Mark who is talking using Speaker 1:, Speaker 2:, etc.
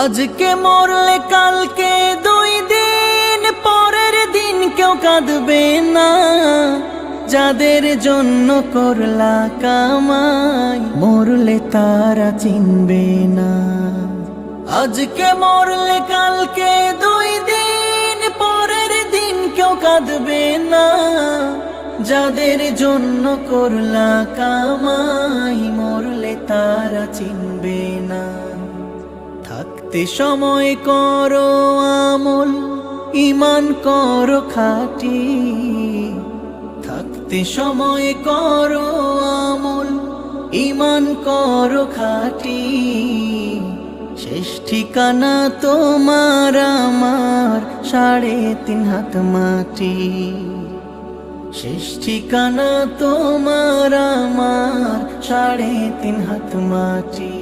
Speaker 1: আজকে মরলে কালকে 2 দিন পরের দিন কেউ কাঁদবে না। যাদের জন্য করলা কামাই মরলে তারা চিনবে না। আজকে মরলে কালকে 2 দিন পরের দিন কেউ কাঁদবে না। যাদের জন্য করলা কামাই মরলে তারা চিনবে না। থাকতে সময় করো আমল, ঈমান করো খাঁটি। থাকতে সময় করো আমল, ঈমান করো খাঁটি। শেষ ঠিকানা তোমার আমার 3.5 হাত মাটি। শেষ ঠিকানা তোমার আমার 3.5 হাত মাটি।